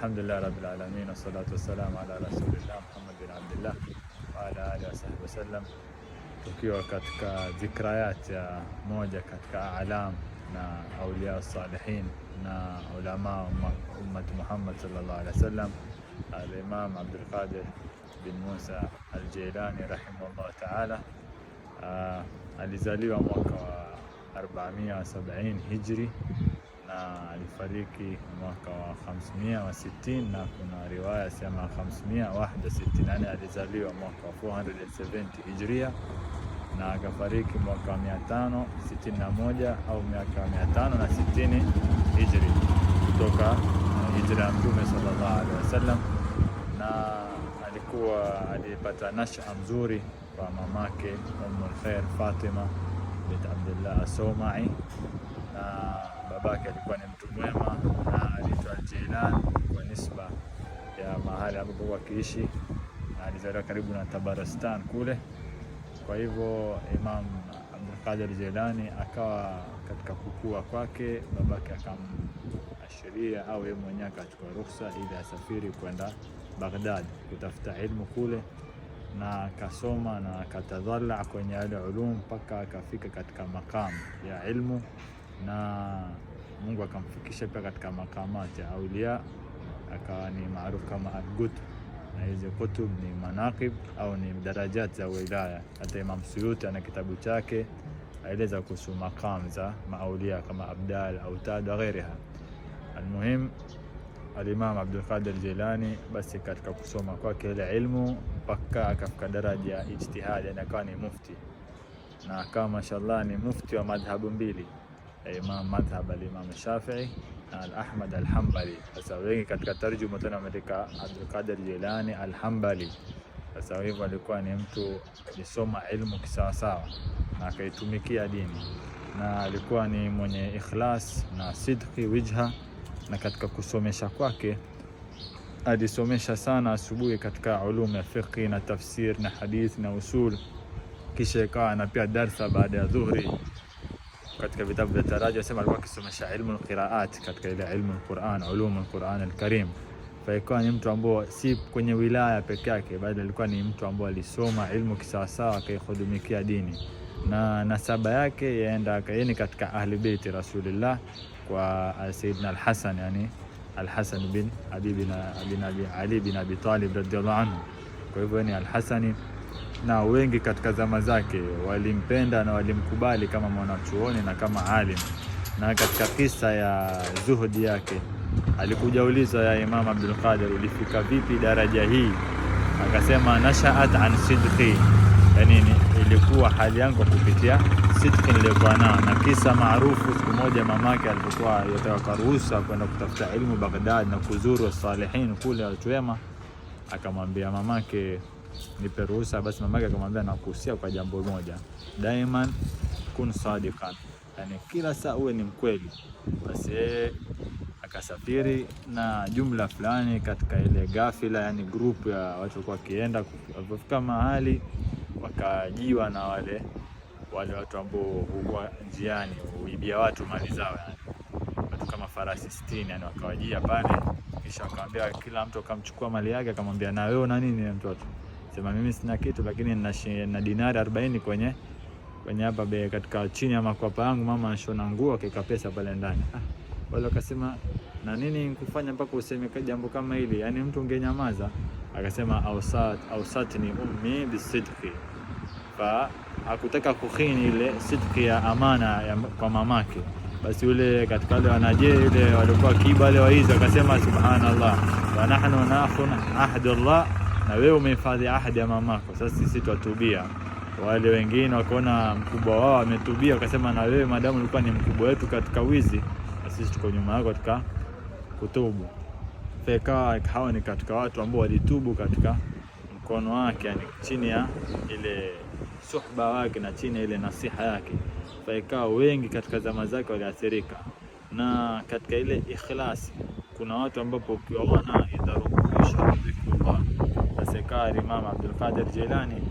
Alhamdulillah rabbil alamin, wassalatu wassalamu ala rasulillah Muhammad bin Abdullah wa ala alihi wa sahbihi wasallam. Tukiwa katika dhikrayat ya moja katika alam na awliya salihin na ulama ummat Muhammad sallallahu alaihi wasallam, al-Imam Abdul Qadir bin Musa al-Jilani rahimahullah ta'ala. Alizaliwa mwaka wa 470 hijri na alifariki mwaka wa 560, na kuna riwaya sema 561, yani alizaliwa mwaka wa 470 hijria na akafariki mwaka wa 561 au miaka 560 hijri kutoka hijra ya Mtume sallallahu alaihi wasallam. Na alipata nasha mzuri kwa mamake Ummul Khair Fatima bint Abdullah As-Sawma'i, na babake alikuwa ni mtu mwema na aliitwa Jilani kwa nisba ya mahali ambapo akiishi, na alizaliwa karibu na Tabaristan kule. Kwa hivyo Imam Abdul Qadir Jilani akawa katika kukua kwake, babake akamashiria au yeye mwenyewe akachukua ruhusa ili asafiri kwenda Baghdad kutafuta ilmu kule, na akasoma na akatadhala kwenye yale ulum mpaka akafika katika makamu ya ilmu, na Mungu akamfikisha pia katika makamati ya aulia, akawa ni maarufu kama al-Qutb. Na hizi kutub ni manaqib au ni darajat za wilaya. Hata Imam Suyuti ana kitabu chake aeleza kuhusu maqam za maaulia kama Abdal au Tad na ghairiha. Almuhim, al-Imam Abdul Qadir Jilani basi katika kusoma kwake ile ilmu mpaka akafika daraja ya ijtihad, na akawa ni mufti, na akawa mashallah ni mufti wa madhhabu mbili, Imam madhhab al-Imam Shafi'i na al-Ahmad al-Hanbali. Sasa wengi katika tarjuma tena wameandika Abdul Qadir Jilani al-Hanbali. Sasa hivyo alikuwa ni mtu alisoma ilmu kisawasawa na akaitumikia dini, na alikuwa ni mwenye ikhlas na sidqi wijha. Na katika kusomesha kwake alisomesha sana asubuhi katika ulum ya fiqh na tafsir na hadith na usul, kisha ikawa na pia darsa baada ya dhuhri katika vitabu vya taraja. Sema alikuwa akisomesha ilmu al-qiraat katika ile ilmu al-Qur'an, ulum al-Qur'an al-Karim. Faikuwa ni mtu ambaye si kwenye wilaya peke yake, bali alikuwa ni mtu ambaye alisoma ilmu kisawasawa akaihudumikia dini, na nasaba yake yaenda ni katika ahli baiti Rasulullah kwa Sayyidina al-Hasan, yani al-Hasan bin Ali bin Abi Talib radhiyallahu anhu. Kwa hivyo ni al-Hasani, na wengi katika zama zake walimpenda na walimkubali kama mwanachuoni na kama alim. Na katika kisa ya zuhudi yake alikuja ulizwa, ya Imam Abdul Qadir, ulifika vipi daraja hii? Akasema nashaat an sidqi, yani ilikuwa hali yangu kupitia sidqi nilikuwa nao. Na kisa maarufu, siku moja mamake alipokuwa yataka ruhusa kwenda kutafuta ilmu Baghdad na kuzuru salihin kule watu wema, akamwambia mamake nipe ruhusa. Basi mamake akamwambia nakuhusia kwa jambo moja, daiman kun sadiqan, yani kila saa uwe ni mkweli. Basi akasafiri na jumla fulani katika ile gafila, yani group ya watu walikuwa kienda. Walipofika mahali wakajiwa na wale watu ambao huwa njiani huibia watu mali zao, yani watu kama farasi 60, yani wakawajia pale, kisha akamwambia kila mtu akamchukua mali yake, akamwambia na wewe una nini mtoto? Sema mimi sina kitu, lakini nina dinari 40 kwenye hapa katika chini ya makwapa yangu, mama anashona nguo, akika pesa pale ndani. Wale wakasema na nini nikufanya mpaka useme jambo kama hili, yani mtu ungenyamaza. Akasema awsatni ummi bisidqi, fa hakutaka kukhini ile sidqi ya amana kwa mamake. Basi yule katika wale wanaje yule walikuwa kiba wale waizi, akasema subhanallah wa nahnu nakhun ahdullah, na wewe umehifadhi ahadi ya mamako, sasa sisi tutubia. Wale wengine wakaona mkubwa wao ametubia, akasema na wewe madamu ulikuwa ni mkubwa wetu katika wizi, sisi tuko nyuma yako katika kutubu. Feka hawa ni katika watu ambao walitubu katika mkono wake, yani chini ya ile suhba wake na chini ya ile nasiha yake. Feka wengi katika zama zake waliathirika. Na katika ile ikhlasi kuna watu ambao ukiwaona idharubisha dhikrullah. Sasa Imam Abdul Qadir Jilani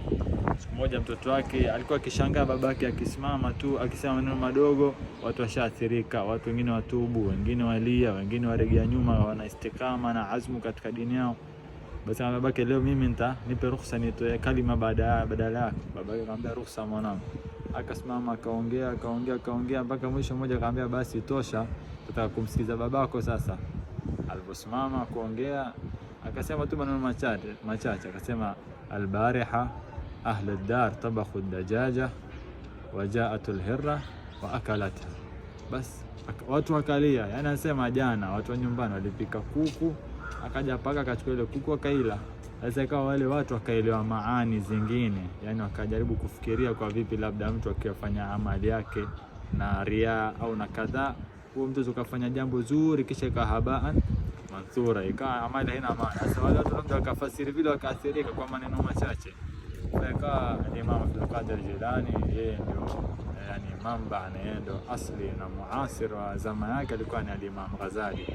Siku moja mtoto wake alikuwa akishangaa babake akisimama tu akisema maneno madogo, watu washaathirika, watu wengine watubu, wengine walia, wengine waregea nyuma, wana istikama na azmu katika dini yao. Basi babake, leo mimi nipe ruhusa nitoe kalima badala yake. Babake akamwambia ruhusa mwanangu. Akasimama akaongea mpaka mwisho. Mmoja akamwambia basi tosha, tutaka kumsikiza babako sasa. Aliposimama kuongea akasema tu maneno machache akasema, albariha ahli ad-dar tabakhu ad-dajaja wa ja'at al-hirra wa akalatha. Bas watu wakalia, yani anasema jana watu wa nyumbani walipika kuku, akaja paka akachukua ile kuku akaila. Sasa ikawa wale watu wakaelewa maani zingine, yani wakajaribu kufikiria kwa vipi labda mtu akifanya amali yake na ria au na kadhaa, huo mtu ukafanya jambo zuri kisha ikahabaan manthura, ikawa amali haina maana. Sasa wale watu labda wakafasiri vile, wakaathirika kwa maneno machache. Ikawa Imam Abdul Qadir Jilani yeye ndio yani mamba, na ndio asli na muasir wa zama yake alikuwa ni Imam Ghazali,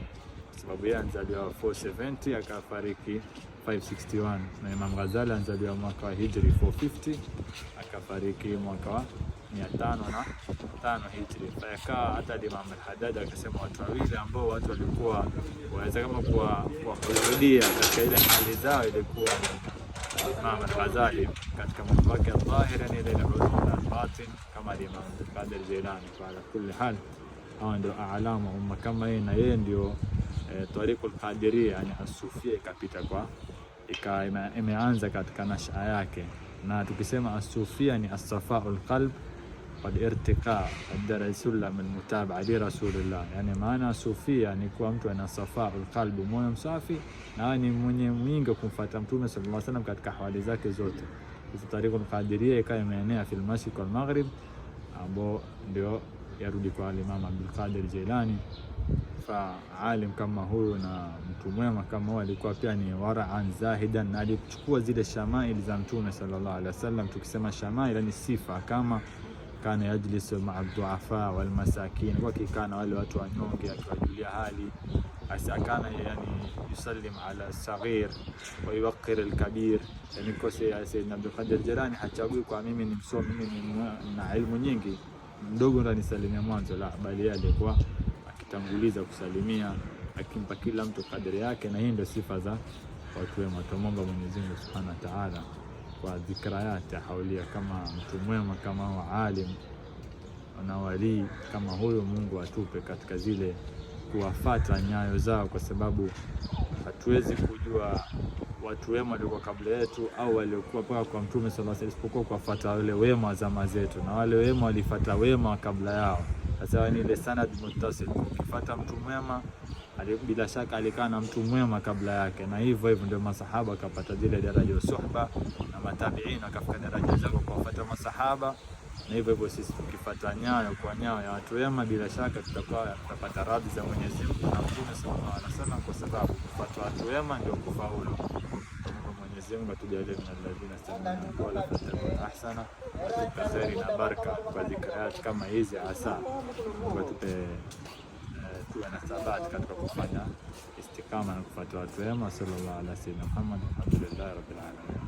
sababu yeye alizaliwa 470 akafariki 561, na Imam Ghazali alizaliwa mwaka wa Hijri 450 akafariki mwaka wa 505 Hijri. Fayakaa hata Imam al-Haddad akasema watu wawili ambao watu walikuwa waweza kama kuwahudia katika ile hali zao, ilikuwa Imam al-Ghazali katika mambo yake ya dhahiri ni ile ulum al-batin kama Imam Qadir Jilani. Kwa kulli hal hao ndio aalama umma kama yeye, na yeye ndio tariqul Qadiriyya yani as-Sufia ikapita kwa imeanza katika nasha yake. Na tukisema as-Sufia ni as-safa'ul qalb wal irtiqa ad-darasulam al-mutaba'a li rasulillah, yani maana Sufia ni kuwa mtu ana safa'ul qalb, moyo msafi, na ni mwenye mwingi kumfuata Mtume sallallahu alaihi wasallam katika hawali zake zote. Hizo tariqul Qadiriyya ikawa imeenea fil mashriq wal maghrib, ambao ndio yarudi kwa Imam Abdul Qadir Jilani. Fa alim kama huyu na mtu mwema kama huyu alikuwa pia ni wara'an zahidan, na alichukua zile shamail za Mtume sallallahu alaihi wasallam. Tukisema shamail ni sifa, kama kana yajlisu ma'a du'afa wal masakin, kwa kikana wale watu wanyonge akiwajulia hali, asakana yani yusallim ala saghir wa yuwaqqir al kabir. Yani kwa Sayyidina Abdul Qadir Jilani hachagui kwa mimi ni msomi, mimi na ilmu nyingi, mdogo ndo nisalimia mwanzo, la bali alikuwa akitanguliza kusalimia, akimpa kila mtu kadri yake. Na hii ndio sifa za watu wema. Tuombe Mwenyezi Mungu Subhanahu wa Ta'ala kwa dhikrayati haulia kama mtu mwema kama huyo, alim na wali kama huyo, Mungu atupe katika zile kuwafata nyayo zao, kwa sababu hatuwezi kujua watu wema walikuwa kabla yetu au waliokuwa paka kwa Mtume sallallahu alaihi wasallam, isipokuwa kufuata wale wema wa zama zetu, na wale wema walifuata wema kabla yao. Sasa ni ile sanad muttasil, ukifuata mtu mwema bila shaka alikaa na mtu mwema kabla yake, na hivyo ndio masahaba wakapata zile daraja ya suhba, na matabiin wakafika daraja zao kwa kufuata masahaba. Na hivyo sisi tukifuata nyayo kwa nyayo ya watu wema, bila shaka tutapata radhi za Mwenyezi Mungu na Mtume sallallahu alaihi wasallam, kwa sababu kufuata watu wema ndio kufaulu. Mwenyezi Mungu atujalie min alladhina istami'una qawla fattabi'u ahsana, khairi na baraka kwa dhikrayat kama hizi, hasa Mungu atupe tuwe na thabati katika kufanya istikama na kufuata watu wema. Sallallahu alaihi wasallam. Alhamdulillah rabbil alamin.